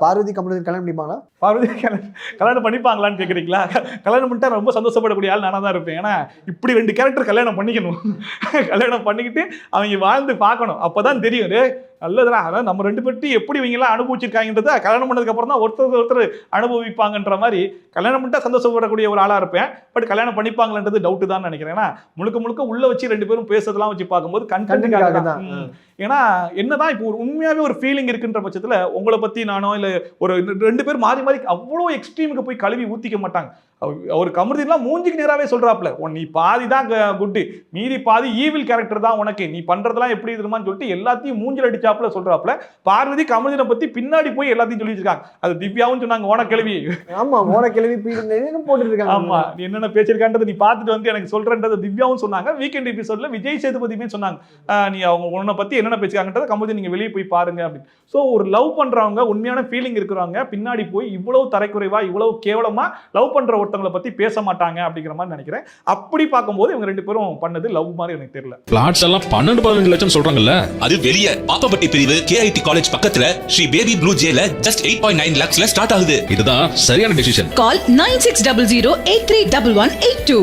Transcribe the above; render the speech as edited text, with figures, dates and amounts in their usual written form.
பார்வதி கமலஹாசன் கல்யாணம் பண்ணிப்பாங்களா? பார்வதி கல்யாணம் பண்ணிப்பாங்களான்னு கேட்குறீங்களா? கல்யாணம் பண்ணிட்டா ரொம்ப சந்தோஷப்படக்கூடிய ஆள் நானாக தான் இருப்பேன். ஏன்னா இப்படி 2 கேரக்டர் கல்யாணம் பண்ணிக்கணும். கல்யாணம் பண்ணிக்கிட்டு அவங்க வாழ்ந்து பார்க்கணும். அப்போ தான் தெரியும் நல்லதுடா. அதாவது நம்ம 2 பேர்ட்டி எப்படி இவங்கெல்லாம் அனுபவிச்சிருக்காங்கன்றத கல்யாணம் பண்ணதுக்கு அப்புறம் தான் ஒருத்தர் அனுபவிப்பாங்கன்ற மாதிரி கல்யாணம் பண்ணிட்டா சந்தோஷப்படக்கூடிய ஒரு ஆளாக இருப்பேன். பட் கல்யாணம் பண்ணிப்பாங்கன்றது டவுட்டு தான் நினைக்கிறேன். ஏன்னா முழுக்க உள்ள வச்சு 2 பேரும் பேசுறதெல்லாம் வச்சு பார்க்கும்போது கண்டென்ட்டுக்காக தான். ஏன்னா என்னதான் இப்போ ஒரு உண்மையாவே ஒரு ஃபீலிங் இருக்குன்ற பட்சத்தில் உங்களை பற்றி நானோ இல்லை ஒரு 2 பேர் மாறி அவ்வளோ எக்ஸ்ட்ரீமுக்கு போய் கழுவி ஊற்றிக்க மாட்டாங்க. அவர் கமருதீன்லாம் மூஞ்சிக்கு நேராகவே சொல்றாப்ல, நீ பாதி தான் குட்டு, மீதி பாதி ஈவில் கேரக்டர் தான் உனக்கு, நீ பண்றதெல்லாம் எப்படி இருக்குமான்னு சொல்லிட்டு எல்லாத்தையும் மூஞ்சில் அடிச்சாப்புல சொல்றாப்ல. பார்வதி கமருதீனை பத்தி பின்னாடி போய் எல்லாத்தையும் சொல்லி வச்சிருக்காங்க. அது திவ்யாவும் சொன்னாங்க, ஓனக்கிழவி. ஆமா, ஓனக்கிழவி போட்டுருக்காங்க. ஆமா, நீ என்னென்ன பேசியிருக்கான்றது நீ பார்த்துட்டு வந்து எனக்கு சொல்றேன்றது திவ்யாவும் சொன்னாங்க. வீக்கெண்ட் எபிசோட்ல விஜய் சேதுபதியுமே சொன்னாங்க, நீ அவங்க உன்னை பத்தி என்னென்ன பேசிக்காங்கன்றத கமருதீன் நீங்க வெளியே போய் பாருங்க அப்படின்னு. ஸோ ஒரு லவ் பண்றவங்க, உண்மையான ஃபீலிங் இருக்கிறவங்க பின்னாடி போய் இவ்வளவு தரைக்குறைவா இவ்வளவு கேவலமா லவ் பண்ற ஒருத்தவங்களை பத்தி பேச மாட்டாங்க அப்படிங்கிற மாதிரி நினைக்கிறேன். அப்படி பார்க்கும்போது இவங்க 2 பேரும் பண்ணது லவ் மாதிரி எனக்கு தெரியல. பிளாட்ஸ் எல்லாம் 12-15 லட்சம் சொல்றாங்கல்ல, அது வெளிய பாப்பப்பட்டி பிரிவு KIT காலேஜ் பக்கத்துல ஸ்ரீ பேபி ப்ளூ ஜேல just 8.9 lakhsல ஸ்டார்ட் ஆகுது. இதுதான் சரியான டிசிஷன். கால் 9600831182.